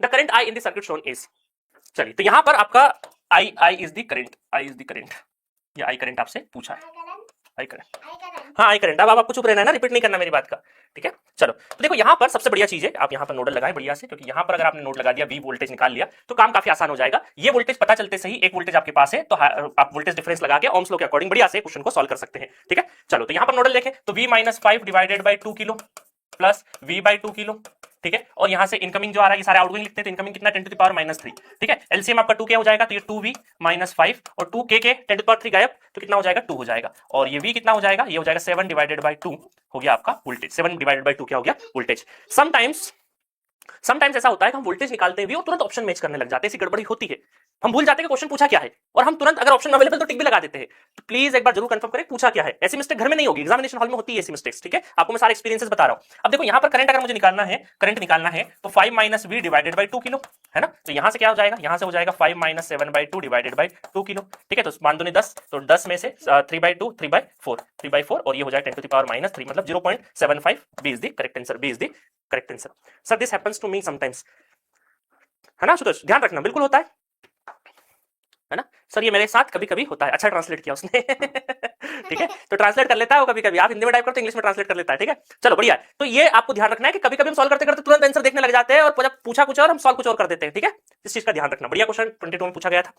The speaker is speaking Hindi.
The current I in the circuit shown is, चलिए तो यहां पर आपका I is the current, I is the current, या आई करंट आपसे पूछा है, आई करंट, हाँ आई करंट। अब आपको चुप रहना है ना, रिपीट नहीं करना मेरी बात का, ठीक है। चलो तो देखो यहाँ पर सबसे बढ़िया चीज है, आप यहाँ पर नोडल लगाएं बढ़िया से, क्योंकि यहाँ पर अगर आपने नोड लगा दिया, वी वोल्टेज निकाल लिया तो काम काफी आसान हो जाएगा। ये वोल्टेज पता चलते सही एक वोल्टेज आपके पास है, तो आप वोल्टेज डिफरेंस लगा के ओम्स लॉ के अकॉर्डिंग बढ़िया से क्वेश्चन को सॉल्व कर सकते हैं, ठीक है। चलो तो यहाँ पर नोडल देखें तो v minus 5 divided by 2 kilo plus v by 2 kilo, ठीक है। और यहां से इनकमिंग जो आ रहा है ये सारे आउटगोइंग लिखते हैं, तो इनकमिंग कितना 10 टू द पावर -3, ठीक है। एलसीएम आपका 2 क्या हो जाएगा, तो ये 2v माइनस 5 और 2 के 10 टू द पावर 3 गायब, तो कितना हो जाएगा 2 हो जाएगा। और ये v कितना हो जाएगा, ये हो जाएगा 7 डिवाइडेड बाई 2 हो गया आपका वोल्टेज, 7 डिवाइडेड बाई 2 क्या हो गया वोल्टेज। समटाइम्स ऐसा होता है कि हम वोल्टेज निकालते हैं भी और तुरंत ऑप्शन मैच करने लग जाते हैं, ऐसी गड़बड़ी होती है, हम भूल जाते हैं कि क्वेश्चन पूछा क्या है और हम तुरंत अगर ऑप्शन अवेलेबल तो टिक भी लगा देते हैं। तो प्लीज एक बार जरूर कंफर्म करें पूछा क्या है, ऐसी मिस्टेक घर में नहीं होगी, एग्जामिनेशन हॉल में होती है ऐसी मिस्टेक्स, ठीक है। आपको मैं सारे एक्सपीरियंसेस बता रहा हूं। अब देखो यहाँ पर करंट अगर मुझे निकालना है, करंट निकालना है तो 5 minus V divided by 2 kilo है ना, तो यहां से क्या हो जाएगा, यहां से हो जाएगा 5 minus 7 by 2 divided by 2 kilo, ठीक है। तो मान दो 10, तो 10 में से 3 बाई 2 3 बाई 4 और ये हो जाएगा 10 टू द पावर -3 मतलब 0.75, B is the correct answer, B is the correct answer. Sir this happens to me sometimes, है ना सुतोष, ध्यान रखना बिल्कुल होता है ना सर, ये मेरे साथ कभी कभी होता है। अच्छा ट्रांसलेट किया उसने ठीक है, तो ट्रांसलेट कर लेता है वो कभी कभी, आप हिंदी में टाइप करते इंग्लिश में ट्रांसलेट कर लेता है, ठीक है। चलो बढ़िया है, तो ये आपको ध्यान रखना है कि कभी कभी हम सॉल्व करते करते तुरंत आंसर देखने लग जाते हैं और जब पूछा कुछ और हम सॉल्व कुछ और कर देते हैं, ठीक है। इस चीज का ध्यान रखना। बढ़िया क्वेश्चन 22 में पूछा गया था।